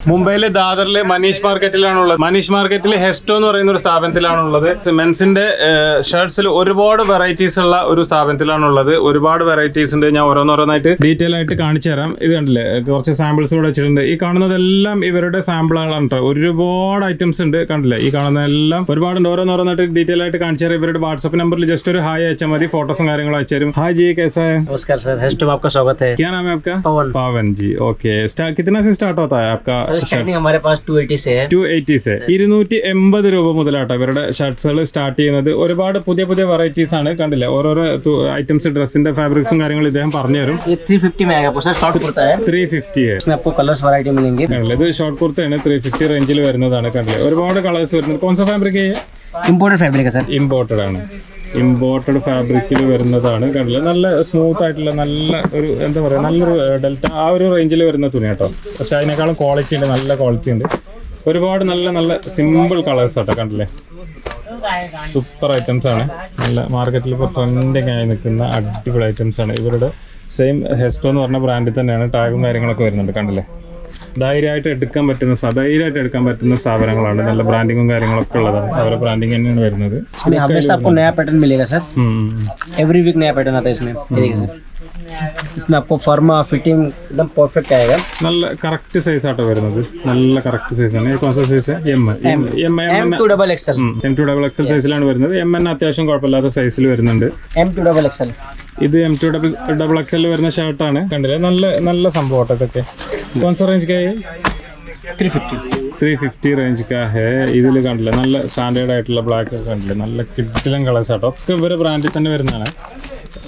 മുംബൈയിലെ ദാദറിലെ മനീഷ് മാർക്കറ്റിലാണുള്ളത്. മനീഷ് മാർക്കറ്റിൽ ഹെസ്റ്റോ എന്ന് പറയുന്ന ഒരു സ്ഥാപനത്തിലാണുള്ളത്. മെൻസിന്റെ ഷർട്ട്സിൽ ഒരുപാട് വെറൈറ്റീസ് ഉള്ള ഒരു സ്ഥാപനത്തിലാണുള്ളത്. ഒരുപാട് വെറൈറ്റീസ് ഉണ്ട്. ഞാൻ ഓരോന്നോരോന്നായിട്ട് ഡീറ്റെയിൽ ആയിട്ട് കാണിച്ചു തരാം. ഇത് കണ്ടില്ലേ, കുറച്ച് സാമ്പിൾസ് കൂടെ വെച്ചിട്ടുണ്ട്. ഈ കാണുന്നതെല്ലാം ഇവരുടെ സാമ്പിളുകളാണ് കേട്ടോ. ഒരുപാട് ഐറ്റംസ് ഉണ്ട്, കണ്ടില്ലേ. ഈ കാണുന്നതെല്ലാം ഒരുപാടുണ്ട്. ഓരോന്നോരോന്നായിട്ട് ഡീറ്റെയിൽ ആയിട്ട് കാണിച്ചു തരാം. ഇവരുടെ വാട്സ്ആപ്പ് നമ്പറിൽ ജസ്റ്റ് ഒരു ഹായ് അയച്ചാൽ മതി, ഫോട്ടോസും കാര്യങ്ങളും അയച്ചു തരും. ഹായ് ജി, कैसा है? नमस्कार सर, हेस्टो में आपका स्वागत है। क्या नाम है आपका? पवन। पवन जी, ओके। कितना से स्टार्ट होता है आपका? स्टार्टिंग हमारे पास 280 से है। 280 से 280 രൂപ മുതലാട്ടോ ഇവരുടെ ഷർട്ട്സുകൾ സ്റ്റാർട്ട് ചെയ്യുന്നത്. ഒരുപാട് പുതിയ പുതിയ വെറൈറ്റീസ് ആണ്, കണ്ടില്ലേ. ഓരോരോ ഐറ്റംസ്, ഡ്രസ്സിന്റെ ഫാബ്രിക്സും കാര്യങ്ങളും ഇദ്ദേഹം പറഞ്ഞു തരും. ये 350 में आएगा सर, शॉर्ट कुर्ता है। 350 है। इसमें आपको कलर्स वैरायटी मिलेंगे। ഇത് ഷോർട്ട് കുർത്തയാണ്. 350 റേഞ്ചിൽ വരുന്നതാണ്, കണ്ടില്ലേ. ഒരുപാട് കളേഴ്സ് വരുന്നത്. കോൺസ ഫാബ്രിക് इम्पोर्टेड फैब्रिक है सर। ഇമ്പോർട്ടഡ് ആണ്. ഇമ്പോർട്ടഡ് ഫാബ്രിക്കിൽ വരുന്നതാണ്, കണ്ടില്ലേ. നല്ല സ്മൂത്ത് ആയിട്ടുള്ള, നല്ല ഒരു എന്താ പറയുക, നല്ലൊരു ഡെൽറ്റ ആ ഒരു റേഞ്ചിൽ വരുന്ന തുണി കേട്ടോ. പക്ഷെ അതിനേക്കാളും ക്വാളിറ്റി ഉണ്ട്, നല്ല ക്വാളിറ്റി ഉണ്ട്. ഒരുപാട് നല്ല നല്ല സിമ്പിൾ കളേഴ്സ് ആട്ടോ, കണ്ടില്ലേ. സൂപ്പർ ഐറ്റംസ് ആണ്. നല്ല മാർക്കറ്റിൽ ഇപ്പോൾ ട്രെൻഡിങ് ആയി നിൽക്കുന്ന അടിപൊളി ഐറ്റംസ് ആണ്. ഇവരുടെ സെയിം ഹെസ്റ്റോ എന്ന് പറഞ്ഞ ബ്രാൻഡിൽ തന്നെയാണ് ടാഗും കാര്യങ്ങളൊക്കെ വരുന്നുണ്ട്, കണ്ടില്ലേ. ധൈര്യമായിട്ട് എടുക്കാൻ പറ്റുന്ന സ്ഥാപനങ്ങളാണ്. നല്ല ബ്രാൻഡിങ്ങും കാര്യങ്ങളൊക്കെ ഉള്ളതാണ്. അവരുടെ ബ്രാൻഡിങ് തന്നെയാണ് വരുന്നത്. हमेशा आपको नया पैटर्न मिलेगा सर। एवरी वीक नया पैटर्न आता है इसमें। ये देखिए सर, इसमें आपको फॉर्मा फिटिंग एकदम परफेक्ट आएगा। നല്ല കറക്റ്റ് സൈസ് ആട്ടോ വരുന്നത്. നല്ല കറക്റ്റ് സൈസ് ആണ്. കോൺസ സൈസ് M2XXL M2XXL സൈസിലാണ് വരുന്നത്. MN അത്യാവശ്യം കുഴപ്പമില്ലാത്ത സൈസിൽ വരുന്നുണ്ട്. M2XXL ഇത് M2XXL വരുന്ന ഷർട്ടാണ്, കണ്ടില്ലേ. നല്ല നല്ല സംഭവം ആട്ടോ ഇതൊക്കെ. കോൺസ റേഞ്ച് 350 റേഞ്ച് കാ ഹേ. ഇതിൽ കണ്ടില്ലേ, നല്ല സ്റ്റാൻഡേർഡ് ആയിട്ടുള്ള ബ്ലാക്ക് ഒക്കെ കണ്ടില്ലേ. നല്ല കിഡിലൻ കളേഴ്സ് ആട്ടോ. ഒക്കെ ഇവരെ ബ്രാൻഡിൽ തന്നെ വരുന്നതാണ്.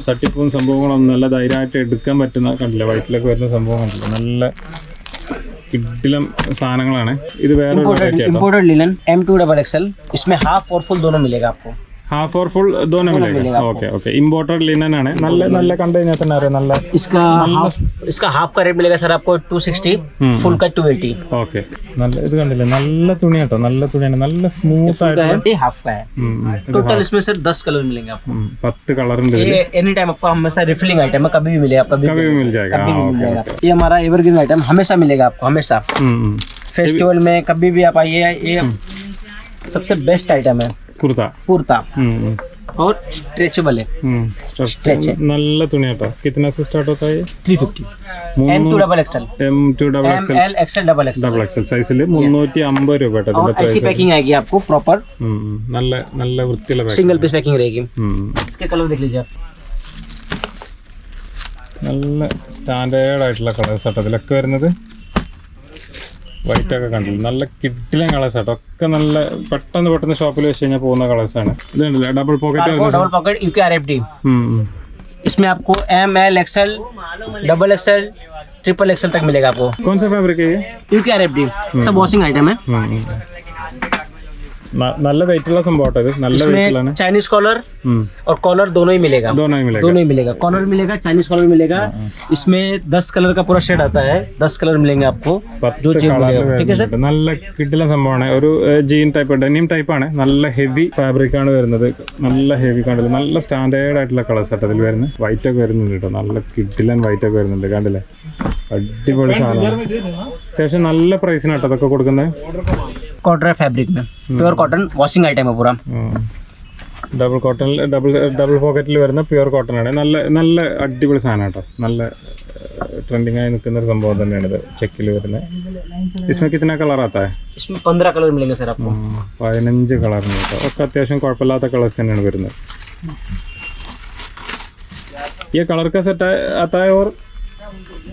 തട്ടിപ്പും സംഭവങ്ങളൊന്നും നല്ല ധൈര്യമായിട്ട് എടുക്കാൻ പറ്റുന്ന, കണ്ടില്ല. വൈറ്റിലൊക്കെ വരുന്ന സംഭവം കണ്ടില്ല. നല്ല കിഡിലം സാധനങ്ങളാണ്. ഇത് വേറെ इम्पोर्टेड लिनन M2XXL। इसमें हाफ और फुल दोनों मिलेगा आपको। ഹാഫ് ഓർ ഫുൾ ദോനോ മിലേഗാ? Okay okay. ഇമ്പോർട്ടഡ് ലിനൻ ആണ്. നല്ല നല്ല കണ്ടു കഴിഞ്ഞാൽ തന്നെ അറിയാം. നല്ല इसका हाफ का रेट मिलेगा सर आपको 260, फुल का 280। ഓക്കെ. നല്ല ഇത് കണ്ടില്ലേ, നല്ല തുണി കേട്ടോ. നല്ല തുണിയാണ്, നല്ല സ്മൂത്ത് ആയിട്ട്. हाफ का है। टोटल इसमें सर 10 कलर मिलेंगे आपको। 10 കളർ ഉണ്ട്. ये एनी टाइम आपको हमेशा रिफिलिंग आइटम है, कभी भी मिलेगा, कभी भी मिल जाएगा। ये हमारा एवरग्रीन आइटम हमेशा मिलेगा आपको, हमेशा। फेस्टिवल में कभी भी आप आइए। ये सबसे बेस्ट आइटम है कुर्ता और स्ट्रेचेबल है। स्ट्रेच है, നല്ല തുണി കേട്ടോ. कितना से स्टार्ट होता है? 350 M2XXL ML XL XXL സൈസിൽ 350 രൂപ കേട്ടോ. और ऐसी पैकिंग आएगी आपको प्रॉपर। നല്ല നല്ല വൃത്തിയുള്ള പാക്കിംഗ്, सिंगल पीस पैकिंग रहेगी। इसके कलर देख लीजिए आप। നല്ല സ്റ്റാൻഡേർഡ് ആയിട്ടുള്ള കളേഴ്സ് ആട്ടോ ഇതിലൊക്കെ വരുന്നത്. വൈറ്റ് ഒക്കെ കണ്ടില്ല, നല്ല കിഡിലൻ കളേഴ്സ് ആട്ടോ. ഒക്കെ നല്ല പെട്ടെന്ന് ഷോപ്പിൽ വെച്ച് കഴിഞ്ഞാൽ പോകുന്ന കളേഴ്സ് ആണ്. ഇത് കണ്ടില്ല, ഡബിൾ പോക്കറ്റ് UKRFD। इसमें आपको ML XL XXL XXL तक मिलेगा आपको। कौन सा फैब्रिक है ये? UKRFD सब वॉशिंग आइटम है। നല്ല വെയിറ്റ് ഉള്ള സംഭവം ഇത്. നല്ല വെയിറ്റിലാണ്. चाइनीज कॉलर और कॉलर दोनों ही मिलेगा। दोनों ही मिलेगा। कॉलर मिलेगा, चाइनीज कॉलर मिलेगा। इसमें 10 कलर का पूरा शेड आता है। 10 कलर मिलेंगे आपको, जो चाहिए मिलेगा। ठीक है सर। നല്ല കിഡിലൻ സംഭവമാണ്. ഒരു ജീൻ ടൈപ്പ്, ഡെനിം ടൈപ്പ് ആണ്. നല്ല ഹെവി ഫാബ്രിക് ആണ് വരുന്നത്. നല്ല ഹെവി കണ്ടില്ല. നല്ല സ്റ്റാൻഡേർഡ് ആയിട്ടുള്ള കളേഴ്സ് ആട്ടോ ഇതിൽ വരുന്നത്. വൈറ്റ് ഒക്കെ വരുന്നുണ്ട് കേട്ടോ. നല്ല കിഡിലൻ വൈറ്റ് ഒക്കെ വരുന്നുണ്ട്, കണ്ടില്ലേ. അടിപൊളി സാധനമാണ്. അത്യാവശ്യം നല്ല പ്രൈസിനാട്ടോ അതൊക്കെ കൊടുക്കുന്നത്. कॉटन फैब्रिक में प्योर कॉटन वॉशिंग आइटम है पूरा। ഡബിൾ കോട്ടൺ, ഡബിൾ പോക്കറ്റിൽ വരുന്ന പ്യുവർ കോട്ടൺ ആണ്. നല്ല നല്ല അടിപൊളി സാധനം കേട്ടോ. നല്ല ട്രെൻഡിങ് ആയി നിൽക്കുന്ന ഒരു സംഭവം തന്നെയാണ് ഇത്. ചെക്കിൽ വരുന്നത്. इसमें कितना कलर आता है? इसमें 15 कलर मिलेंगे सर आपको। 15 കളറുണ്ട് കേട്ടോ. ഒക്കെ അത്യാവശ്യം കുഴപ്പമില്ലാത്ത കളേഴ്സ് തന്നെയാണ് വരുന്നത്. ये कलर का सेट आता है और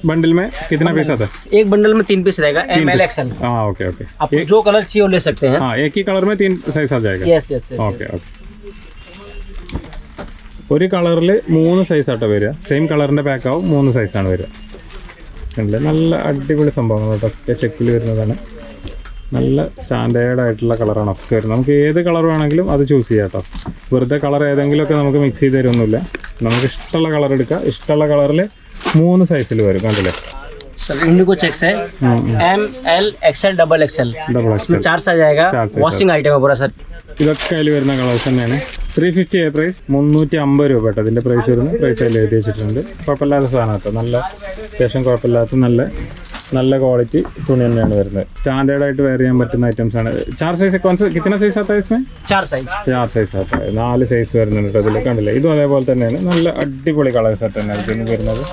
बंडल में कितना पीस आता है? एक बंडल में 3 पीस रहेगा, ML XL। हाँ ओके ओके। आप जो कलर चाहिए वो ले सकते हैं। हाँ, एक ही कलर में 3 साइज आ जाएगा। Yes yes yes. Okay okay. ഒരു കളറിൽ 3 സൈസ് ആട്ടോ വരിക. സെയിം കളറിൻ്റെ പാക്കാവും 3 സൈസാണ് വരിക. കണ്ടില്ലേ, നല്ല അടിപൊളി സംഭവങ്ങൾ കേട്ടോ. ഒക്കെ ചെക്കിൽ വരുന്നതാണ്. നല്ല സ്റ്റാൻഡേർഡ് ആയിട്ടുള്ള കളറാണ് ഒക്കെ വരുന്നത്. നമുക്ക് ഏത് കളർ വേണമെങ്കിലും അത് ചൂസ് ചെയ്യാം കേട്ടോ. വെറുതെ കളർ ഏതെങ്കിലുമൊക്കെ നമുക്ക് മിക്സ് ചെയ്ത് തരുമൊന്നുമില്ല. നമുക്ക് ഇഷ്ടമുള്ള കളർ എടുക്കുക. ഇഷ്ടമുള്ള കളറിൽ 3 സൈസിൽ വരും, കണ്ടില്ലേ. सर इंडिगो चेक्स है, ML XL XXL। इसमें 4 साइज आएगा। वॉशिंग आइटम है पूरा सर। ഇതൊക്കെ അതിൽ വരുന്ന കളേഴ്സ് തന്നെയാണ്. 350 പ്രൈസ്, 350 രൂപ കേട്ടോ അതിൻ്റെ പ്രൈസ് വരുന്നത്. പ്രൈസ് അതിൽ എഴുതി വെച്ചിട്ടുണ്ട്. കുഴപ്പമില്ലാത്ത സാധനം കേട്ടോ. നല്ല അത്യാവശ്യം കുഴപ്പമില്ലാത്ത നല്ല നല്ല ക്വാളിറ്റി തുണി തന്നെയാണ് വരുന്നത്. സ്റ്റാൻഡേർഡ് ആയിട്ട് വെയർ ചെയ്യാൻ പറ്റുന്ന ഐറ്റംസ് ആണ്. 4 സൈസ് കിतना സൈസ് आता है इसमें? 4 साइज 4 സൈസ് आता है. 4 സൈസ് വരുന്നുണ്ട് അതിൽ കണ്ടില്ലേ. ഇതും അതേപോലെ തന്നെയാണ്, നല്ല അടിപൊളി കളേഴ്സ് ആയിട്ട് തന്നെയാണ് ഇതിന് വരുന്നത്.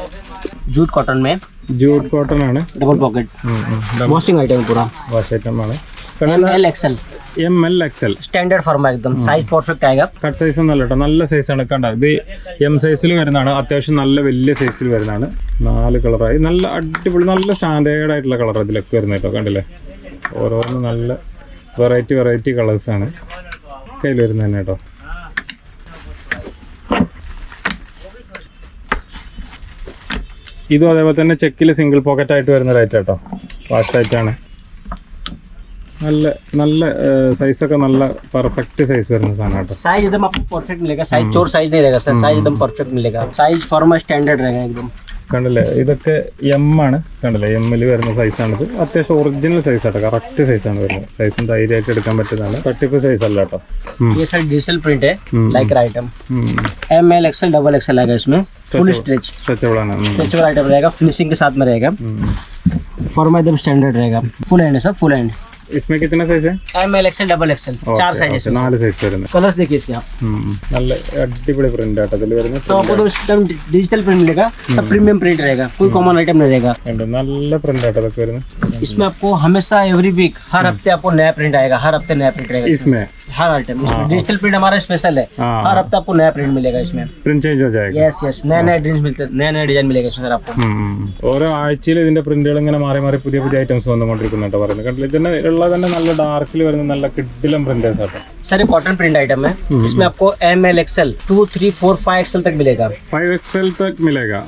जूट कॉटन में, ജൂട്ട് കോട്ടൺ ആണ്. डबल पॉकेट वॉशिंग आइटम पूरा, വാഷ് ഐറ്റം ആണ്. ML XL ML XL standard form एकदम साइज परफेक्ट आएगा. കട്ട് സൈസ് ഒന്നല്ല കേട്ടോ, നല്ല സൈസാണ്. കണ്ട ഇത് M സൈസിൽ വരുന്നതാണ്, അത്യാവശ്യം നല്ല വലിയ സൈസിൽ വരുന്നതാണ്. 4 കളറായി, നല്ല അടിപൊളി നല്ല സ്റ്റാൻഡേർഡ് ആയിട്ടുള്ള കളർ ഇതിലൊക്കെ വരുന്നത് കേട്ടോ. കണ്ടില്ലേ, ഓരോന്ന് നല്ല വെറൈറ്റി കളേഴ്സാണ് കയ്യിൽ വരുന്നത് തന്നെ കേട്ടോ. ഇതും അതേപോലെ തന്നെ ചെക്കിൽ സിംഗിൾ പോക്കറ്റ് ആയിട്ട് വരുന്ന റേറ്റ് കേട്ടോ. വാഷ് ആയിട്ടാണ്. നല്ല സൈസൊക്കെ നല്ല പെർഫെക്റ്റ് സൈസ് വരുന്ന സാധനം കേട്ടോ. साइज एकदम आपको परफेक्ट मिलेगा, साइज चोर साइज नहीं रहेगा सर, साइज एकदम परफेक्ट मिलेगा, साइज फॉर्मल स्टैंडर्ड रहेगा एकदम. കണ്ടില്ലേ, ഇതൊക്കെ M ആണ്. കണ്ടില്ലേ, M-ൽ വരുന്ന സൈസാണിത്. അത്യാവശ്യം ഒറിജിനൽ സൈസ് ആട്ടോ, കറക്റ്റ് സൈസാണ് വരുന്നത്. സൈസും ധൈര്യമായിട്ട് എടുക്കാൻ പറ്റുന്നതാണ്, തട്ടിപ്പ് സൈസ് അല്ല കേട്ടോ. ये सर डिजिटल प्रिंट है, Lycra item. ML XL double XL आएगा इसमें, फुल स्ट्रेच സ്ട്രെച്ചബിൾ ആണ്. स्ट्रेचेबल आइटम रहेगा, फिनिशिंग के साथ में रहेगा, फॉर्मा एकदम स्टैंडर्ड रहेगा, फुल हैंड है सर, फुल हैंड. इसमें कितना साइज है? ML XL double XL 4 size है. 4 സൈസ് വരുന്നത്. कलर्स देखिए इसके आप, നല്ല അടിപൊളി പ്രിന്റ് ആട്ടോ ഇതിൽ വരുന്നത്. तो आपको तो एकदम डिजिटल प्रिंट मिलेगा, सब प्रीमियम प्रिंट रहेगा, कोई कॉमन आइटम नहीं रहेगा. നല്ല പ്രിന്റ് ആട്ടോ ഇതൊക്കെ വരുന്നത്. इसमें आपको हमेशा एवरी वीक हर हफ्ते आपको नया प्रिंट आएगा, हर हफ्ते नया प्रिंट रहेगा इसमें हर आइटम. डिजिटल प्रिंट हमारा स्पेशल है, हर हफ्ते आपको नया प्रिंट मिलेगा इसमें. പ്രിന്റ് ചേഞ്ച് हो जाएगा. यस नया डिजाइन मिलते, नया डिजाइन मिलेगा इसमें सर आपको. ഓരോ ആഴ്ചയിൽ ഇതിന്റെ പ്രിന്റുകൾ ഇങ്ങനെ മാറി പുതിയ ഐറ്റംസ് വന്നുകൊണ്ടിരിക്കുന്നുണ്ടോ പറയുന്നത്. കണ്ടില്ല, ഇതിന്റെ ഉള്ളത് തന്നെ നല്ല ഡാർക്കിൽ വരുന്ന നല്ല കിഡിലും പ്രിന്റേഴ്സ് ആട്ടോ. सर ये कॉटन प्रिंट आइटम है, इसमें आपको ML XL 2 3 4 5 XL तक मिलेगा. 5XL तक मिलेगा.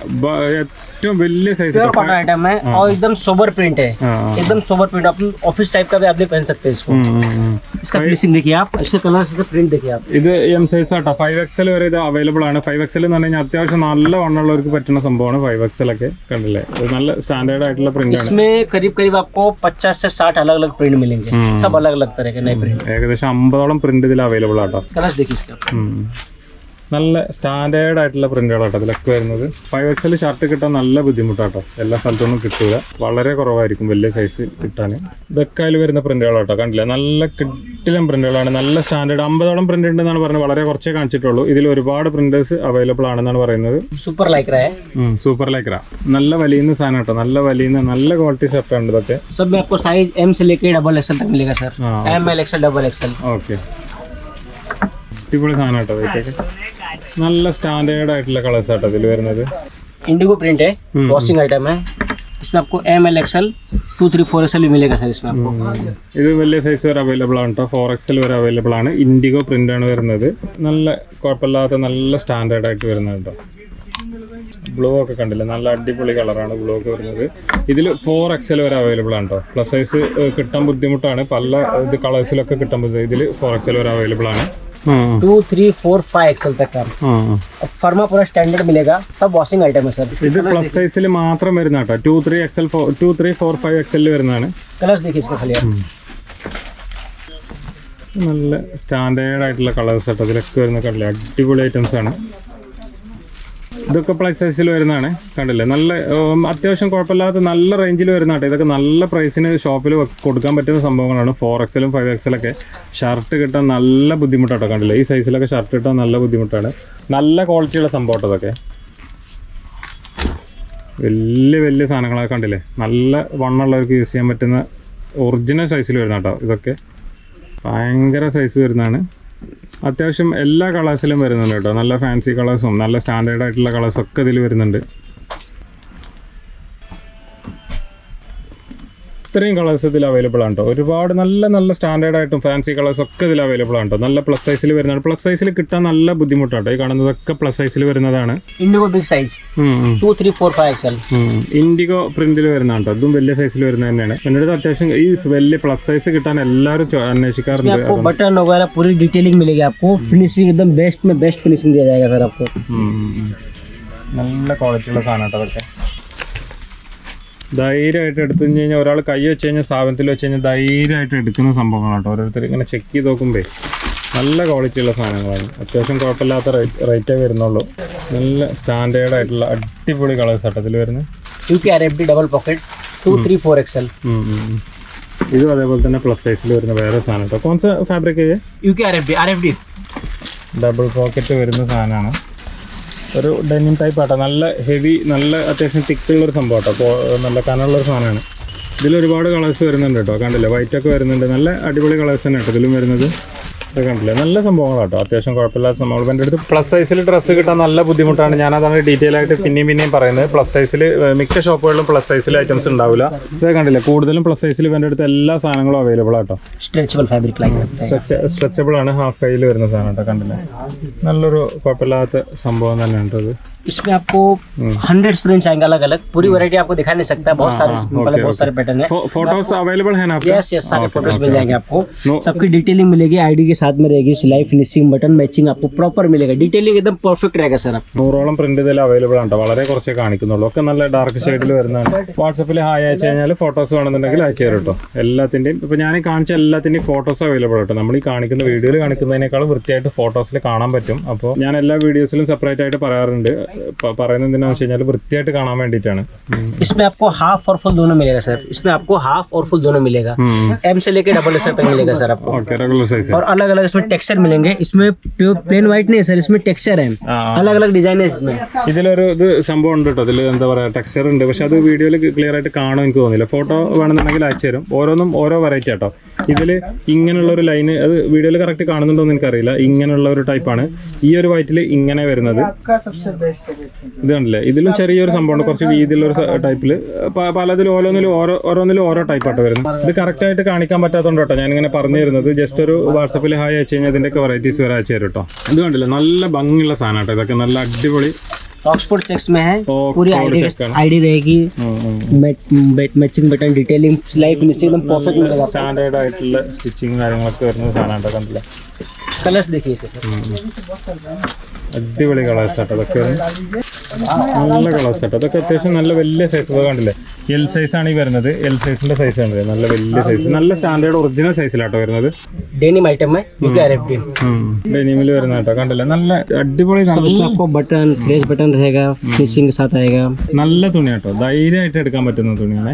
ഏറ്റവും വലിയ സൈസ് प्योर कॉटन आइटम है और एकदम सोबर प्रिंट है, एकदम सोबर प्रिंट. आप ऑफिस टाइप का भी आदमी पहन सकते हैं इसको. इसका फिनिशिंग देखिए आप, इसके कलर से प्रिंट देखिए आप. ഇത് M സൈസ് ആട്ടോ. 5XL വരെ ഇത് അവൈലബിൾ ആണ്. 5XL എന്ന് പറഞ്ഞു കഴിഞ്ഞാൽ അത്യാവശ്യം നല്ല വണ്ണമുള്ളവർക്ക് പറ്റുന്ന സംഭവമാണ് 5XL ഒക്കെ. കണ്ടില്ലേ, ഇത് നല്ല സ്റ്റാൻഡേർഡ് ആയിട്ടുള്ള പ്രിന്റ് ആണ്. इसमें करीब आपको 50 से 60 अलग अलग प्रिंट मिलेंगे, सब अलग अलग तरह के नए प्रिंट. ഏകദേശം 50ഓളം പ്രിന്റ് ഇതിൽ അവൈലബിൾ ആട്ടോ. कलर्स देखिए इसके. നല്ല സ്റ്റാൻഡേർഡ് ആയിട്ടുള്ള പ്രിന്റുകളാട്ടോ ഇതിലൊക്കെ വരുന്നത്. 5XL ഷർട്ട് കിട്ടാൻ നല്ല ബുദ്ധിമുട്ടാട്ടോ, എല്ലാ സ്ഥലത്തൊന്നും കിട്ടൂല, വളരെ കുറവായിരിക്കും വലിയ സൈസ് കിട്ടാൻ. ഇതൊക്കെ അതിൽ വരുന്ന പ്രിന്റുകളാട്ടോ. കണ്ടില്ല, നല്ല കിട്ടിലും പ്രിന്റുകളാണ്, നല്ല സ്റ്റാൻഡേർഡ്. 50ഓളം പ്രിന്റ് ഉണ്ടെന്നാണ് പറഞ്ഞത്, വളരെ കുറച്ചേ കാണിച്ചിട്ടുള്ളൂ. ഇതിൽ ഒരുപാട് പ്രിന്റേഴ്സ് അവൈലബിൾ ആണെന്നാണ് പറയുന്നത്. സൂപ്പർ ലൈക്ര സൂപ്പർ ലൈക്ര നല്ല വലിയ സാധനം കേട്ടോ, നല്ല വലിയ നല്ല ക്വാളിറ്റി ഷർട്ടാണ് ഇതൊക്കെ. सब में आपको साइज M से लेके डबल XL तक मिलेगा sir, ML XL double XL. Okay, അടിപൊളി സാധനം കേട്ടോ. ഇതൊക്കെ നല്ല സ്റ്റാൻഡേർഡ് ആയിട്ടുള്ള കളേഴ്സ് ആട്ടോ ഇതിൽ വരുന്നത്. इंडिगो प्रिंट है, वॉशिंग आइटम है, इसमें आपको ML XL 2 3 4 XL भी मिलेगा सर इसमें आपको. ഇത് വലിയ സൈസ് വരെ അവൈലബിൾ ആണ് കേട്ടോ, 4XL വരെ അവൈലബിൾ ആണ്. ഇൻഡിഗോ പ്രിന്റ് ആണ് വരുന്നത്. നല്ല കുഴപ്പമില്ലാത്ത നല്ല സ്റ്റാൻഡേർഡ് ആയിട്ട് വരുന്നത് കേട്ടോ. ബ്ലൂ ഒക്കെ കണ്ടില്ല, നല്ല അടിപൊളി കളറാണ് ബ്ലൂ ഒക്കെ വരുന്നത്. ഇതിൽ 4XL വരെ അവൈലബിൾ ആണ് കേട്ടോ. പ്ലസ് സൈസ് കിട്ടാൻ ബുദ്ധിമുട്ടാണ്, പല ഇത് കളേഴ്സിലൊക്കെ കിട്ടാൻ ബുദ്ധിമുട്ട്. ഇതിൽ 4XL വരെ അവൈലബിൾ ആണ്. 2 3 4 5 XL तक का फर्मा पूरा स्टैंडर्ड मिलेगा, सब वॉशिंग आइटम है सर. ഇത് പ്ലസ് സൈസിൽ മാത്രം വരുന്ന കേട്ടോ. 2 3 XL 2 3 4 5 XL വരുന്നതാണ്. कलर्स देखिए इसका खाली. നല്ല സ്റ്റാൻഡേർഡ് ആയിട്ടുള്ള കളേഴ്സ് കേട്ടോ ഇതിലൊക്കെ വരുന്ന. കണ്ടില്ലേ, അടിപൊളി ഐറ്റംസ് ആണ്. ഇതൊക്കെ പ്ലസ് സൈസിൽ വരുന്നതാണ്. കണ്ടില്ലേ, നല്ല അത്യാവശ്യം കുഴപ്പമില്ലാത്ത നല്ല റേഞ്ചിൽ വരുന്ന കേട്ടോ. ഇതൊക്കെ നല്ല പ്രൈസിന് ഷോപ്പിൽ കൊടുക്കാൻ പറ്റുന്ന സംഭവങ്ങളാണ്. 4XL 5XL ഒക്കെ ഷർട്ട് കിട്ടാൻ നല്ല ബുദ്ധിമുട്ടാട്ടോ. കണ്ടില്ലേ, ഈ സൈസിലൊക്കെ ഷർട്ട് കിട്ടാൻ നല്ല ബുദ്ധിമുട്ടാണ്. നല്ല ക്വാളിറ്റിയുള്ള സംഭവം കേട്ടോ ഇതൊക്കെ. വലിയ സാധനങ്ങളൊക്കെ കണ്ടില്ലേ, നല്ല വണ്ണമുള്ളവർക്ക് യൂസ് ചെയ്യാൻ പറ്റുന്ന ഒറിജിനൽ സൈസിൽ വരുന്ന കേട്ടോ. ഇതൊക്കെ ഭയങ്കര സൈസ് വരുന്നതാണ്. അത്യാവശ്യം എല്ലാ കളേഴ്സിലും വരുന്നുണ്ട് കേട്ടോ. നല്ല ഫാൻസി കളേഴ്സും നല്ല സ്റ്റാൻഡേർഡ് ആയിട്ടുള്ള കളേഴ്സൊക്കെ ഇതിൽ വരുന്നുണ്ട്. ഇത്രയും കളേഴ്സ് ഇതിൽ അവൈലബിൾ ആണ് കേട്ടോ. ഒരുപാട് നല്ല സ്റ്റാൻഡേർഡ് ആയിട്ടും ഫാൻസി കളേഴ്സ് ഒക്കെ ഇതിൽ അവൈലബിൾ ആണ് കേട്ടോ. നല്ല പ്ലസ് സൈസിൽ വരുന്നതാണ്. പ്ലസ് സൈസിൽ കിട്ടാൻ നല്ല ബുദ്ധിമുട്ടാട്ടോ. ഈ കാണുന്നതൊക്കെ പ്ലസ് സൈസിൽ വരുന്നതാണ്. Indigo big size 2 3 4 5 XL. Indigo പ്രിന്റിൽ വരുന്നതാണ് കേട്ടോ. ഇതും വലിയ സൈസിൽ വരുന്നത് തന്നെയാണ്. എൻ്റെ അടുത്ത് അത്യാവശ്യം ഈ വലിയ പ്ലസ് സൈസ് കിട്ടാൻ എല്ലാവരും അന്വേഷിക്കാറുണ്ട്. आपको बटन वगैरह पूरी डिटेलिंग मिलेगी आपको, फिनिशिंग एकदम बेस्ट में बेस्ट फिनिशिंग दिया जाएगा सर आपको. നല്ല ക്വാളിറ്റിയുള്ള സാധനം കേട്ടോ അതൊക്കെ. ധൈര്യമായിട്ട് എടുത്തു കഴിഞ്ഞാൽ ഒരാൾ കൈ വെച്ച് കഴിഞ്ഞാൽ സ്ഥാപനത്തിൽ വെച്ച് കഴിഞ്ഞാൽ ധൈര്യമായിട്ട് എടുക്കുന്ന സംഭവങ്ങളാണ് കേട്ടോ. ഓരോരുത്തർ ഇങ്ങനെ ചെക്ക് ചെയ്ത് നോക്കുമ്പോൾ നല്ല ക്വാളിറ്റിയുള്ള സാധനങ്ങളാണ്. അത്യാവശ്യം കുഴപ്പമില്ലാത്ത റേറ്റേ വരുന്നുള്ളൂ. നല്ല സ്റ്റാൻഡേർഡ് ആയിട്ടുള്ള അടിപൊളി കളേഴ്സ് ആട്ടോ ഇതിൽ വരുന്നത്. UPRFD double pocket 2, 3, 4 XL. ഇതും അതേപോലെ തന്നെ പ്ലസ് സൈസിൽ വരുന്ന വേറെ സാധനം കേട്ടോ. കോൺസ് fabric UK RFD. Double pocket വരുന്ന സാധനമാണ്. ഒരു ഡെനിം ടൈപ്പ് ആട്ടോ. നല്ല ഹെവി, നല്ല അത്യാവശ്യം തിക്കുള്ളൊരു സംഭവം കേട്ടോ. അപ്പോൾ നല്ല കനമുള്ളൊരു സാധനമാണ്. ഇതിലൊരുപാട് കളേഴ്സ് വരുന്നുണ്ട് കേട്ടോ. കണ്ടില്ലേ, വൈറ്റൊക്കെ വരുന്നുണ്ട്. നല്ല അടിപൊളി കളേഴ്സ് തന്നെ കേട്ടോ ഇതിലും വരുന്നത്. ഇത് കണ്ടില്ലേ, നല്ല സംഭവങ്ങളാട്ടോ. അത്യാവശ്യം കുഴപ്പമില്ലാത്ത സംഭവങ്ങൾ. എൻ്റെ അടുത്ത് പ്ലസ് സൈസിൽ ഡ്രസ്സ് കിട്ടാൻ നല്ല ബുദ്ധിമുട്ടാണ്. ഞാനതാണ് ഡീറ്റെയിൽ ആയിട്ട് പിന്നെയും പറയുന്നത്. പ്ലസ് സൈസിൽ മിക്ക ഷോപ്പുകളിലും പ്ലസ് സൈസിൽ ഐറ്റംസ് ഉണ്ടാവില്ല. ഇത് കണ്ടില്ലേ, കൂടുതലും പ്ലസ് സൈസിൽ എൻ്റെ അടുത്ത് എല്ലാ സാധനങ്ങളും അവൈലബിൾ ആട്ടോ. Stretchable fabric like that. Stretchable ആണ്, ഹാഫ് കയ്യിൽ വരുന്ന സാധനം കേട്ടോ. കണ്ടില്ലേ, നല്ലൊരു കുഴപ്പമില്ലാത്ത സംഭവം തന്നെയാണ് കേട്ടോ ഇത്. इसमें आपको 100 प्रिंट्स आएंगे अलग अलग. पूरी वैरायटी आपको दिखा नहीं सकता, बहुत सारे मतलब बहुत सारे पैटर्न है. फोटोज अवेलेबल है ना आपके? यस सारे फोटोज मिल जाएंगे आपको. सबकी डिटेलिंग मिलेगी, आईडी के साथ में रहेगी, सिलाई फिनिशिंग बटन मैचिंग आपको प्रॉपर मिलेगा. डिटेलिंग एकदम परफेक्ट रहेगा सर. 100 പ്രിന്റ് ഇതിൽ അവൈലബിൾ ആണ്. വളരെ കുറച്ചേ കാണിക്കുന്നുള്ളൂ. ഒക്കെ നല്ല ഡാർക്ക് ഷെയ്ഡിൽ വരുന്നതാണ്. വാട്സപ്പിൽ ഹായ് അയച്ചു കഴിഞ്ഞാൽ ഫോട്ടോസ് വേണമെന്നുണ്ടെങ്കിൽ അയച്ചു തരും കേട്ടോ. എല്ലാത്തിൻ്റെയും ഇപ്പോൾ ഞാൻ കാണിച്ച എല്ലാത്തിൻ്റെയും ഫോട്ടോസ് അവൈലബിൾ കേട്ടോ. നമ്മൾ ഈ കാണിക്കുന്ന വീഡിയോയിൽ കാണിക്കുന്നതിനേക്കാളും വൃത്തിയായിട്ട് ഫോട്ടോസിൽ കാണാൻ പറ്റും. അപ്പോൾ ഞാൻ എല്ലാ വീഡിയോസിലും സെപ്പറേറ്റ് ആയിട്ട് പറയാറുണ്ട്. പറയുന്നത് എന്തിനാണെന്ന് വെച്ച് കഴിഞ്ഞാൽ വൃത്തിയായിട്ട് കാണാൻ വേണ്ടിയിട്ടാണ്. इसमें आपको हाफ और फुल दोनों मिलेगा सर. इसमें आपको हाफ और फुल दोनों मिलेगा. M से लेके डबल एक्सएल तक मिलेगा सर आपको. ओके, रेगुलर साइज है. और अलग अलग इसमें टेक्सचर मिलेंगे. इसमें प्लेन व्हाइट नहीं है सर, इसमें टेक्सचर है. अलग अलग डिजाइन है इसमें. ഇതിലൊരു ഇത് സംഭവം ഉണ്ട് കേട്ടോ. ഇതിൽ എന്താ പറയുക, ടെക്സ്ചർ ഉണ്ട്. പക്ഷെ അത് വീഡിയോയിൽ ക്ലിയർ ആയിട്ട് കാണാൻ എനിക്ക് തോന്നില്ല. ഫോട്ടോ വേണമെന്നുണ്ടെങ്കിൽ അയച്ചു തരും. ഓരോന്നും ഓരോ വെറൈറ്റി ആട്ടോ. ഇതിൽ ഇങ്ങനെയുള്ള ഒരു ലൈന് അത് വീഡിയോയിൽ കറക്റ്റ് കാണുന്നുണ്ടോ എന്ന് എനിക്കറിയില്ല. ഇങ്ങനെയുള്ള ഒരു ടൈപ്പാണ്. ഈ ഒരു വൈറ്റിൽ ഇങ്ങനെ വരുന്നത്. ഇത് കണ്ടില്ലേ, ഇതിലും ചെറിയൊരു സംഭവമുണ്ട്. കുറച്ച് വീതിയിലൊരു ടൈപ്പിൽ. പലതിലും ഓരോന്നിലും ഓരോ ടൈപ്പാട്ടോ വരുന്നത്. ഇത് കറക്റ്റായിട്ട് കാണിക്കാൻ പറ്റാത്തതുകൊണ്ട് കേട്ടോ ഞാനിങ്ങനെ പറഞ്ഞു തരുന്നത്. ജസ്റ്റ് ഒരു വാട്സപ്പിൽ ഹായ് അയച്ചു കഴിഞ്ഞാൽ ഇതിൻ്റെയൊക്കെ വെറൈറ്റീസ് വരെ അയച്ചു തരും കേട്ടോ. ഇത് കണ്ടില്ലേ, നല്ല ഭംഗിയുള്ള സാധനം കേട്ടോ. ഇതൊക്കെ നല്ല അടിപൊളി ऑक्सफोर्ड चेक्स में है. पूरी आईडी रहेगी, मैचिंग बटन, डिटेलिंग, सिलाई फिनिशिंग एकदम परफेक्ट मिलेगा. സ്റ്റാൻഡേർഡ് ആയിട്ടുള്ള സ്റ്റിച്ചിങ് കാര്യങ്ങളൊക്കെ വരുന്ന സാധനം കേട്ടോ. കണ്ടില്ലേ, कलर्स देखिए इसके सर. അടിപൊളി കളേഴ്സ് ആട്ടോ. അതൊക്കെ നല്ല കളേഴ്സ് ആട്ടോ. അതൊക്കെ അത്യാവശ്യം നല്ല വലിയ സൈസ്. കണ്ടില്ലേ, എൽ സൈസാണ് ഈ വരുന്നത്. എൽ സൈസിന്റെ സൈസ് ആണ് നല്ല വലിയ സൈസ്. നല്ല സ്റ്റാൻഡേർഡ് ഒറിജിനൽ സൈസിലാട്ടോ വരുന്നത്. डेनिम आइटम है, UK RFD. ഡെനിമിൽ വരുന്ന കേട്ടോ. കണ്ടില്ലേ, നല്ല അടിപൊളി. आपको बटन, फ्रेश बटन रहेगा, फिनिशिंग के साथ आएगा. നല്ല തുണി കേട്ടോ, ധൈര്യമായിട്ട് എടുക്കാൻ പറ്റുന്ന തുണിയാണ്.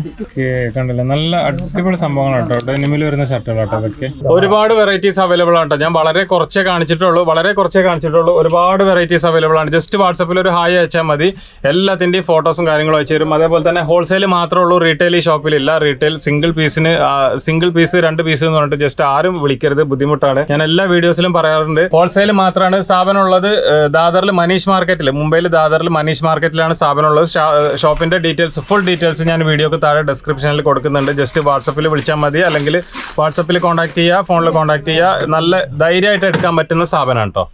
കണ്ടില്ലേ, നല്ല അടിപൊളി സംഭവങ്ങളാണ് കേട്ടോ. ഡെനിമിൽ വരുന്ന ഷർട്ടുകളാട്ടോ. അതൊക്കെ ഒരുപാട് വെറൈറ്റീസ് അവൈലബിൾ ആണ് കേട്ടോ. ഞാൻ വളരെ കുറച്ചേ കാണിച്ചിട്ടുള്ളൂ. ഒരുപാട് വെറൈറ്റീസ് അവൈലബിൾ ആണ്. ജസ്റ്റ് വാട്സപ്പിൽ ഒരു ഹായ് അയച്ചാൽ മതി. എല്ലാത്തിൻ്റെയും ഫോട്ടോസും കാര്യങ്ങളും അയച്ചു തരും. അതേപോലെ തന്നെ ഹോൾസെയിൽ മാത്രമേ ഉള്ളൂ, റീറ്റെയിൽ ഈ ഷോപ്പിലില്ല. റീറ്റെയിൽ സിംഗിൾ പീസ് 2 പീസ് എന്ന് പറഞ്ഞിട്ട് ജസ്റ്റ് ആരും വിളിക്കരുത്, ബുദ്ധിമുട്ടാണ്. ഞാൻ എല്ലാ വീഡിയോസിലും പറയാറുണ്ട്. ഹോൾസെയിൽ മാത്രമാണ് സ്ഥാപനം ഉള്ളത്. ദാദറിൽ മനീഷ് മാർക്കറ്റിൽ, മുംബൈയിൽ ദാദറിൽ മനീഷ് മാർക്കറ്റിലാണ് സ്ഥാപനം ഉള്ളത്. ഷോപ്പിന്റെ ഡീറ്റെയിൽസ്, ഫുൾ ഡീറ്റെയിൽസ് ഞാൻ വീഡിയോക്ക് താഴെ ഡിസ്ക്രിപ്ഷനിൽ കൊടുക്കുന്നുണ്ട്. ജസ്റ്റ് വാട്സപ്പിൽ വിളിച്ചാൽ മതി, അല്ലെങ്കിൽ വാട്സപ്പിൽ കോൺടാക്ട് ചെയ്യുക, ഫോണിൽ കോൺടാക്ട് ചെയ്യുക. നല്ല ധൈര്യമായിട്ട് എടുക്കാൻ പറ്റുന്ന സ്ഥാപനമാണ് കേട്ടോ.